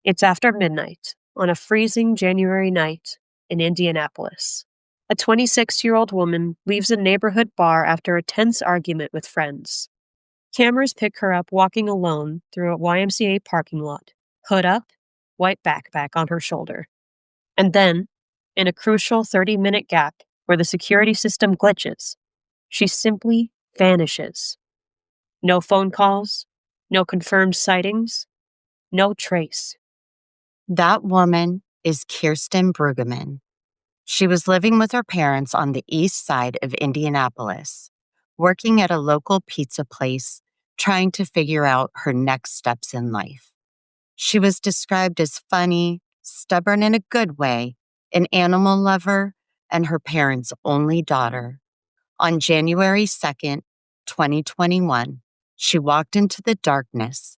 It's after midnight on a freezing January night in Indianapolis. A 26-year-old woman leaves a neighborhood bar after a tense argument with friends. Cameras pick her up walking alone through a YMCA parking lot, hood up, white backpack on her shoulder. And then, in a crucial 30-minute gap where the security system glitches, she simply vanishes. No phone calls, no confirmed sightings, no trace. That woman is Kirsten Brueggeman. She was living with her parents on the east side of Indianapolis, working at a local pizza place, trying to figure out her next steps in life. She was described as funny, stubborn in a good way, an animal lover, and her parents' only daughter. On January 2nd, 2021, she walked into the darkness,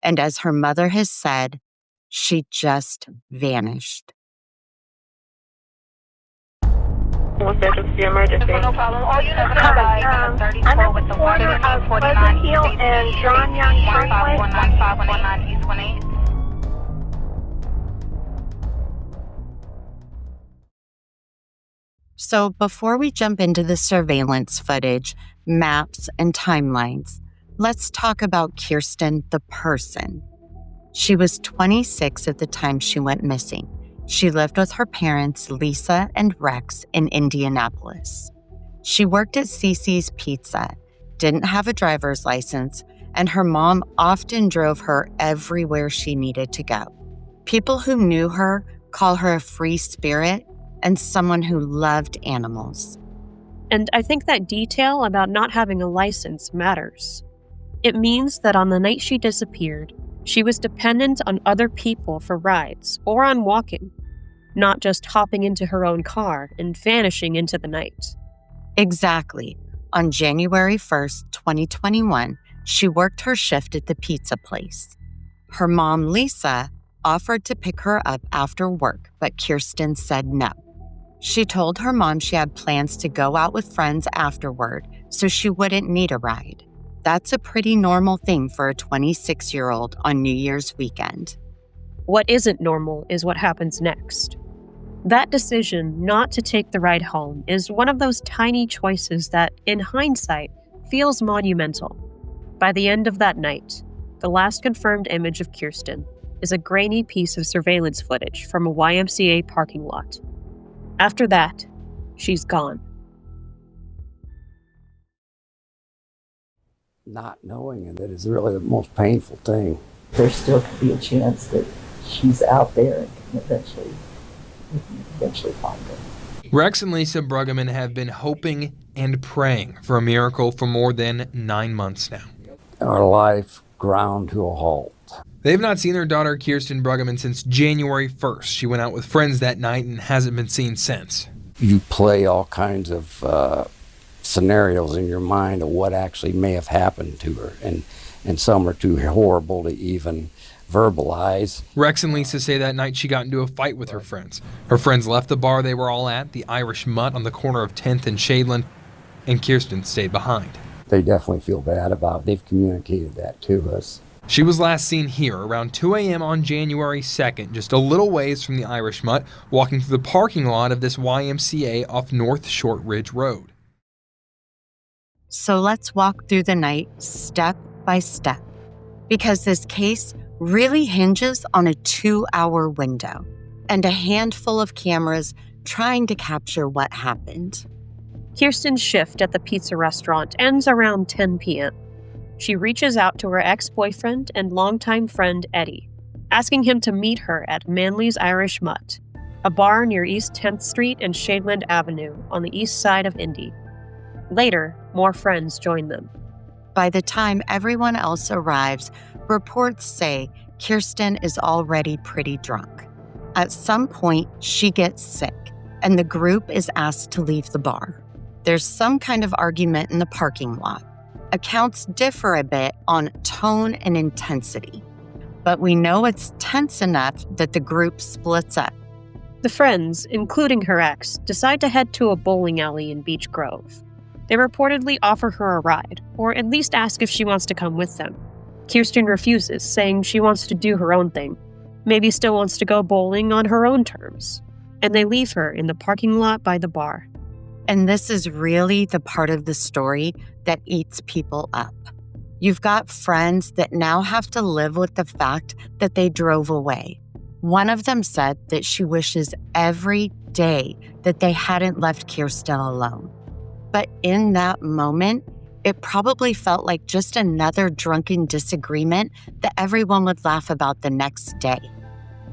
and as her mother has said, she just vanished. What's the emergency? No problem. All units I'm at the corner of Pleasant Hill and John Young Freeway. 1519 East 18. So before we jump into the surveillance footage, maps, and timelines, let's talk about Kirsten, the person. She was 26 at the time she went missing. She lived with her parents, Lisa and Rex, in Indianapolis. She worked at Cici's Pizza, didn't have a driver's license, and her mom often drove her everywhere she needed to go. People who knew her call her a free spirit and someone who loved animals. And I think that detail about not having a license matters. It means that on the night she disappeared, she was dependent on other people for rides or on walking, not just hopping into her own car and vanishing into the night. Exactly. On January 1st, 2021, she worked her shift at the pizza place. Her mom, Lisa, offered to pick her up after work, but Kirsten said no. She told her mom she had plans to go out with friends afterward, so she wouldn't need a ride. That's a pretty normal thing for a 26-year-old on New Year's weekend. What isn't normal is what happens next. That decision not to take the ride home is one of those tiny choices that, in hindsight, feels monumental. By the end of that night, the last confirmed image of Kirsten is a grainy piece of surveillance footage from a YMCA parking lot. After that, she's gone. Not knowing it is really the most painful thing. There still could be a chance that she's out there and can eventually find her. Rex and Lisa Brueggeman have been hoping and praying for a miracle for more than 9 months now. Our life ground to a halt. They've not seen their daughter Kirsten Brueggeman since January 1st. She went out with friends that night and hasn't been seen since. You play all kinds of scenarios in your mind of what actually may have happened to her, and some are too horrible to even verbalize. Rex and Lisa say that night she got into a fight with her friends. Her friends left the bar they were all at, the Irish Mutt on the corner of 10th and Shadeland, and Kirsten stayed behind. They definitely feel bad about it. They've communicated that to us. She was last seen here around 2 a.m. on January 2nd, just a little ways from the Irish Mutt, walking through the parking lot of this YMCA off North Shortridge Road. So let's walk through the night step by step, because this case really hinges on a 2-hour window and a handful of cameras trying to capture what happened. Kirsten's shift at the pizza restaurant ends around 10 p.m. She reaches out to her ex-boyfriend and longtime friend Eddie, asking him to meet her at Manley's Irish Mutt, a bar near East 10th Street and Shadeland Avenue on the east side of Indy. Later, more friends join them. By the time everyone else arrives, reports say Kirsten is already pretty drunk. At some point, she gets sick, and the group is asked to leave the bar. There's some kind of argument in the parking lot. Accounts differ a bit on tone and intensity, but we know it's tense enough that the group splits up. The friends, including her ex, decide to head to a bowling alley in Beech Grove. They reportedly offer her a ride, or at least ask if she wants to come with them. Kirsten refuses, saying she wants to do her own thing. Maybe still wants to go bowling on her own terms. And they leave her in the parking lot by the bar. And this is really the part of the story that eats people up. You've got friends that now have to live with the fact that they drove away. One of them said that she wishes every day that they hadn't left Kirsten alone. But in that moment, it probably felt like just another drunken disagreement that everyone would laugh about the next day.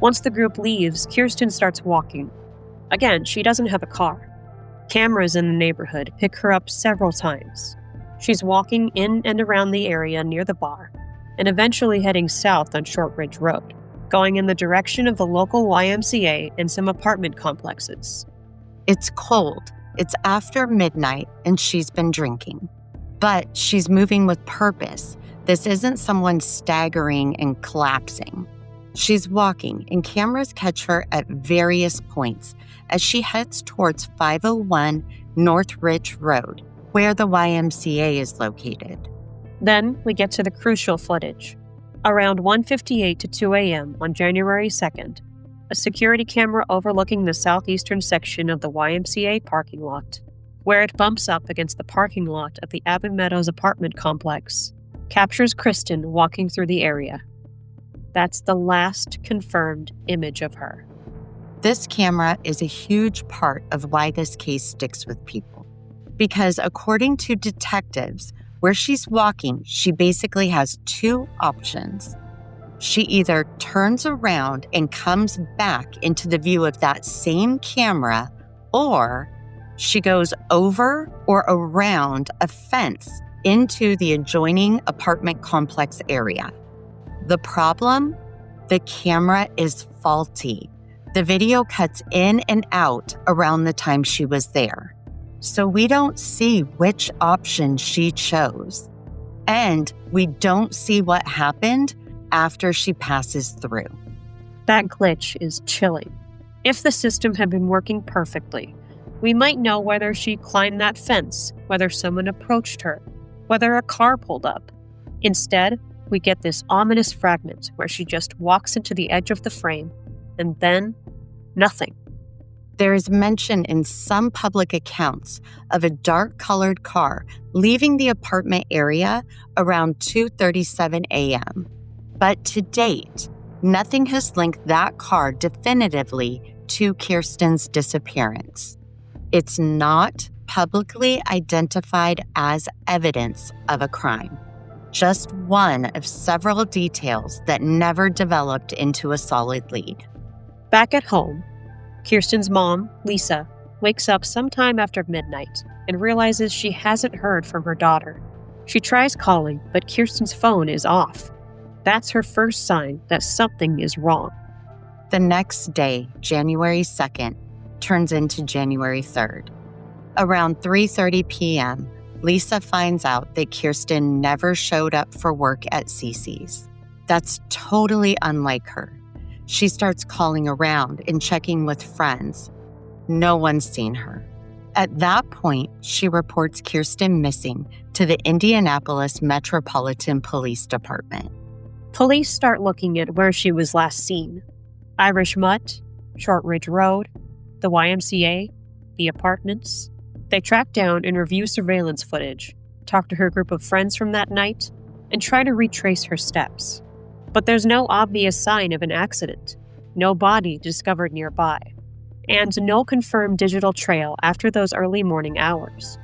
Once the group leaves, Kirsten starts walking. Again, she doesn't have a car. Cameras in the neighborhood pick her up several times. She's walking in and around the area near the bar, and eventually heading south on Shortridge Road, going in the direction of the local YMCA and some apartment complexes. It's cold, it's after midnight, and she's been drinking. But she's moving with purpose. This isn't someone staggering and collapsing. She's walking, and cameras catch her at various points as she heads towards 501 Northridge Road, where the YMCA is located. Then we get to the crucial footage. Around 1:58 to 2 a.m. on January 2nd, a security camera overlooking the southeastern section of the YMCA parking lot, where it bumps up against the parking lot of the Abbey Meadows apartment complex, captures Kirsten walking through the area. That's the last confirmed image of her. This camera is a huge part of why this case sticks with people. Because according to detectives, where she's walking, she basically has two options. She either turns around and comes back into the view of that same camera, or she goes over or around a fence into the adjoining apartment complex area. The problem? The camera is faulty. The video cuts in and out around the time she was there. So we don't see which option she chose. And we don't see what happened after she passes through. That glitch is chilling. If the system had been working perfectly, we might know whether she climbed that fence, whether someone approached her, whether a car pulled up. Instead, we get this ominous fragment where she just walks into the edge of the frame, and then nothing. There is mention in some public accounts of a dark-colored car leaving the apartment area around 2:37 a.m. But to date, nothing has linked that car definitively to Kirsten's disappearance. It's not publicly identified as evidence of a crime. Just one of several details that never developed into a solid lead. Back at home, Kirsten's mom, Lisa, wakes up sometime after midnight and realizes she hasn't heard from her daughter. She tries calling, but Kirsten's phone is off. That's her first sign that something is wrong. The next day, January 2nd, turns into January 3rd. Around 3:30 p.m., Lisa finds out that Kirsten never showed up for work at Cici's. That's totally unlike her. She starts calling around and checking with friends. No one's seen her. At that point, she reports Kirsten missing to the Indianapolis Metropolitan Police Department. Police start looking at where she was last seen. Irish Mutt, Shortridge Road, the YMCA, the apartments. They track down and review surveillance footage, talk to her group of friends from that night, and try to retrace her steps. But there's no obvious sign of an accident, no body discovered nearby, and no confirmed digital trail after those early morning hours.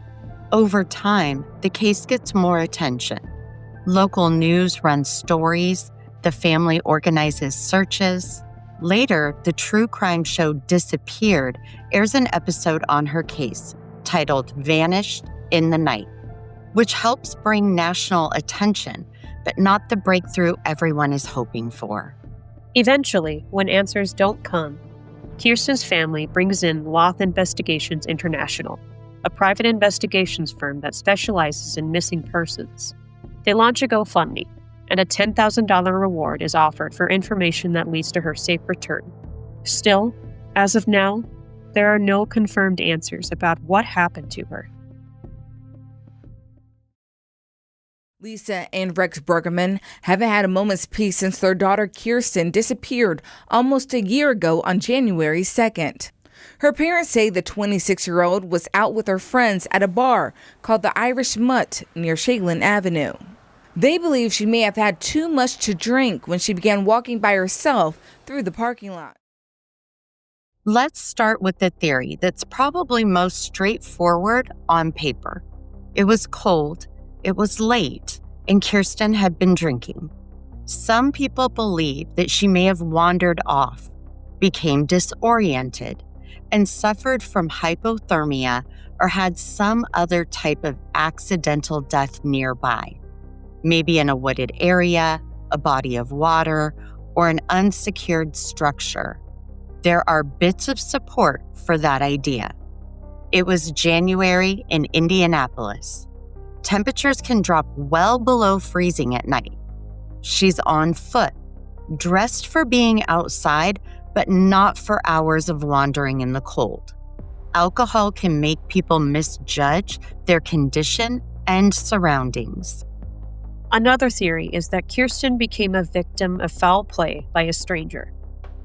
Over time, the case gets more attention. Local news runs stories, the family organizes searches. Later, the true crime show Disappeared airs an episode on her case titled Vanished in the Night, which helps bring national attention, but not the breakthrough everyone is hoping for. Eventually, when answers don't come, Kirsten's family brings in Lauth Investigations International, a private investigations firm that specializes in missing persons. They launch a GoFundMe, and a $10,000 reward is offered for information that leads to her safe return. Still, as of now, there are no confirmed answers about what happened to her. Lisa and Rex Brueggeman haven't had a moment's peace since their daughter Kirsten disappeared almost a year ago on January 2nd. Her parents say the 26-year-old was out with her friends at a bar called the Irish Mutt near Shadeland Avenue. They believe she may have had too much to drink when she began walking by herself through the parking lot. Let's start with the theory that's probably most straightforward on paper. It was cold, it was late, and Kirsten had been drinking. Some people believe that she may have wandered off, became disoriented, and suffered from hypothermia or had some other type of accidental death nearby, maybe in a wooded area, a body of water, or an unsecured structure. There are bits of support for that idea. It was January in Indianapolis. Temperatures can drop well below freezing at night. She's on foot, dressed for being outside, but not for hours of wandering in the cold. Alcohol can make people misjudge their condition and surroundings. Another theory is that Kirsten became a victim of foul play by a stranger,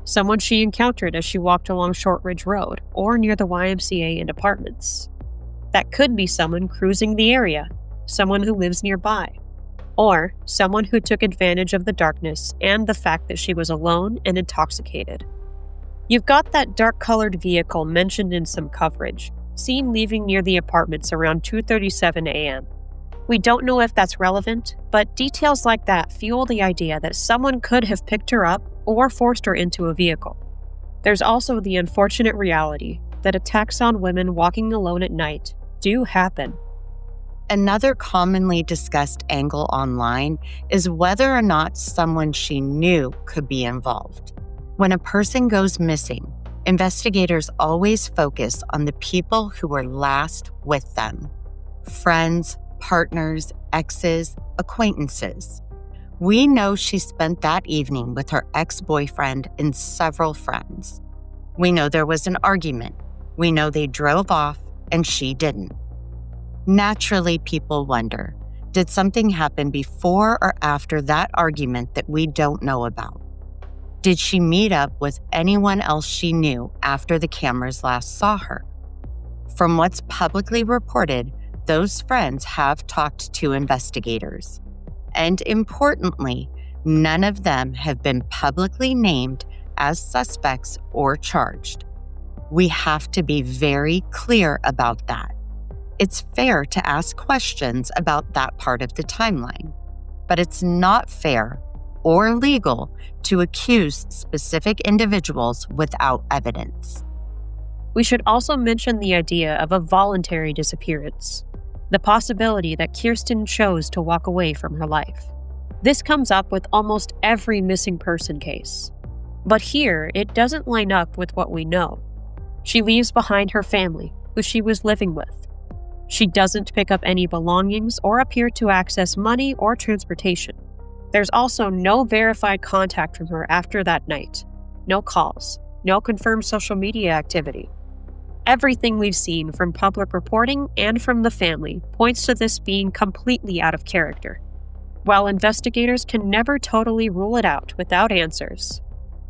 someone she encountered as she walked along Shortridge Road or near the YMCA and apartments. That could be someone cruising the area, someone who lives nearby, or someone who took advantage of the darkness and the fact that she was alone and intoxicated. You've got that dark-colored vehicle mentioned in some coverage, seen leaving near the apartments around 2:37 a.m. We don't know if that's relevant, but details like that fuel the idea that someone could have picked her up or forced her into a vehicle. There's also the unfortunate reality that attacks on women walking alone at night do happen. Another commonly discussed angle online is whether or not someone she knew could be involved. When a person goes missing, investigators always focus on the people who were last with them: friends, partners, exes, acquaintances. We know she spent that evening with her ex-boyfriend and several friends. We know there was an argument. We know they drove off and she didn't. Naturally, people wonder, did something happen before or after that argument that we don't know about? Did she meet up with anyone else she knew after the cameras last saw her? From what's publicly reported, those friends have talked to investigators. And importantly, none of them have been publicly named as suspects or charged. We have to be very clear about that. It's fair to ask questions about that part of the timeline, but it's not fair or legal to accuse specific individuals without evidence. We should also mention the idea of a voluntary disappearance, the possibility that Kirsten chose to walk away from her life. This comes up with almost every missing person case. But here, it doesn't line up with what we know. She leaves behind her family, who she was living with. She doesn't pick up any belongings or appear to access money or transportation. There's also no verified contact from her after that night. No calls, no confirmed social media activity. Everything we've seen from public reporting and from the family points to this being completely out of character. While investigators can never totally rule it out without answers,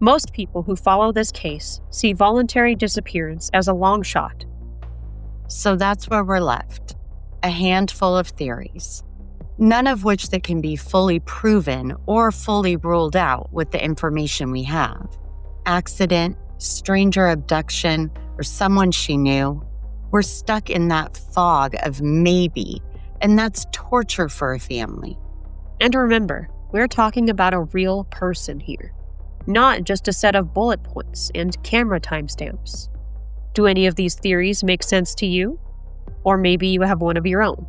most people who follow this case see voluntary disappearance as a long shot. So that's where we're left, a handful of theories, none of which that can be fully proven or fully ruled out with the information we have. Accident, stranger abduction, or someone she knew. We're stuck in that fog of maybe, and that's torture for a family. And remember, we're talking about a real person here, not just a set of bullet points and camera timestamps. Do any of these theories make sense to you? Or maybe you have one of your own.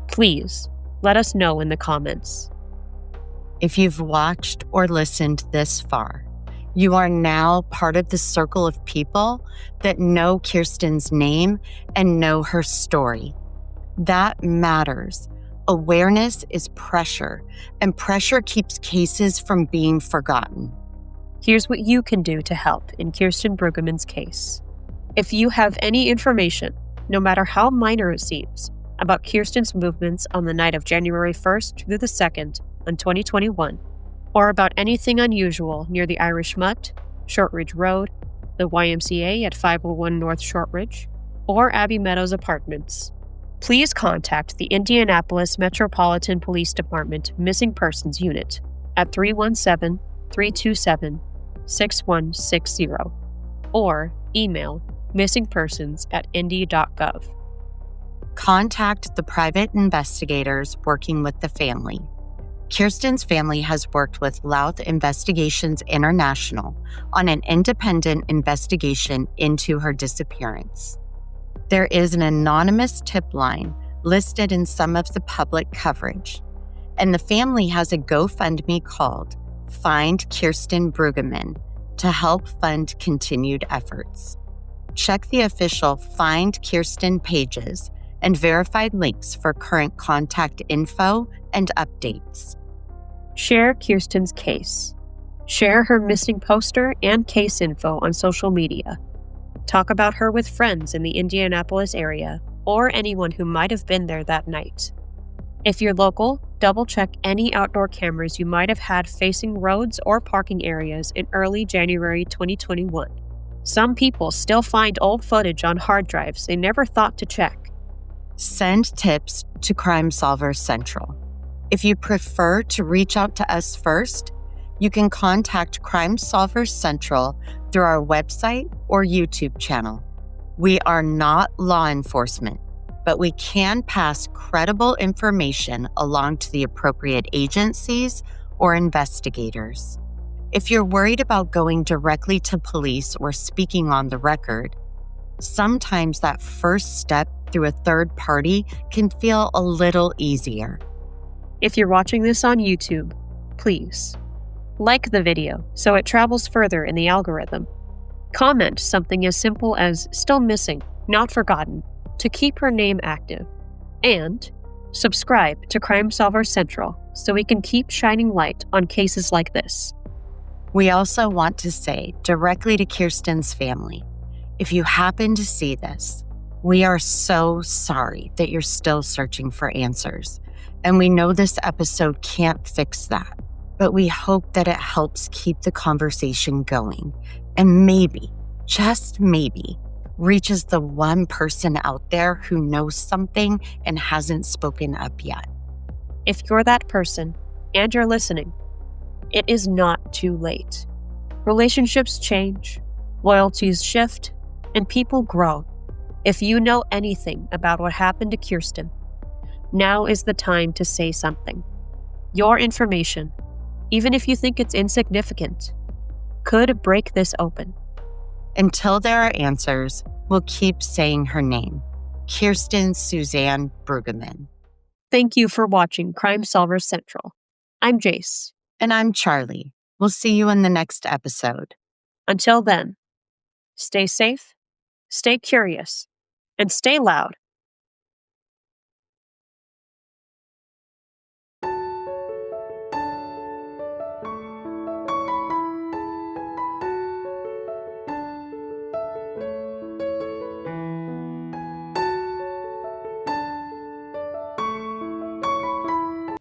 Please, let us know in the comments. If you've watched or listened this far, you are now part of the circle of people that know Kirsten's name and know her story. That matters. Awareness is pressure, and pressure keeps cases from being forgotten. Here's what you can do to help in Kirsten Brueggeman's case. If you have any information, no matter how minor it seems, about Kirsten's movements on the night of January 1st through the 2nd in 2021, or about anything unusual near the Irish Mutt, Shortridge Road, the YMCA at 501 North Shortridge, or Abbey Meadows apartments, please contact the Indianapolis Metropolitan Police Department Missing Persons Unit at 317-327-6160 or email missingpersons@indy.gov. Contact the private investigators working with the family. Kirsten's family has worked with Lauth Investigations International on an independent investigation into her disappearance. There is an anonymous tip line listed in some of the public coverage, and the family has a GoFundMe called Find Kirsten Brueggeman to help fund continued efforts. Check the official Find Kirsten pages and verified links for current contact info and updates. Share Kirsten's case. Share her missing poster and case info on social media. Talk about her with friends in the Indianapolis area or anyone who might have been there that night. If you're local, double-check any outdoor cameras you might have had facing roads or parking areas in early January 2021. Some people still find old footage on hard drives they never thought to check. Send tips to Crime Solver Central. If you prefer to reach out to us first, you can contact Crime Solver Central through our website or YouTube channel. We are not law enforcement, but we can pass credible information along to the appropriate agencies or investigators. If you're worried about going directly to police or speaking on the record, sometimes that first step through a third party can feel a little easier. If you're watching this on YouTube, please like the video so it travels further in the algorithm. Comment something as simple as "still missing, not forgotten" to keep her name active. And subscribe to Crime Solver Central so we can keep shining light on cases like this. We also want to say directly to Kirsten's family, if you happen to see this, we are so sorry that you're still searching for answers. And we know this episode can't fix that, but we hope that it helps keep the conversation going and maybe, just maybe, reaches the one person out there who knows something and hasn't spoken up yet. If you're that person and you're listening, it is not too late. Relationships change, loyalties shift, and people grow. If you know anything about what happened to Kirsten, now is the time to say something. Your information, even if you think it's insignificant, could break this open. Until there are answers, we'll keep saying her name, Kirsten Suzanne Brueggeman. Thank you for watching Crime Solver Central. I'm Jace. And I'm Charlie. We'll see you in the next episode. Until then, stay safe, stay curious, and stay loud.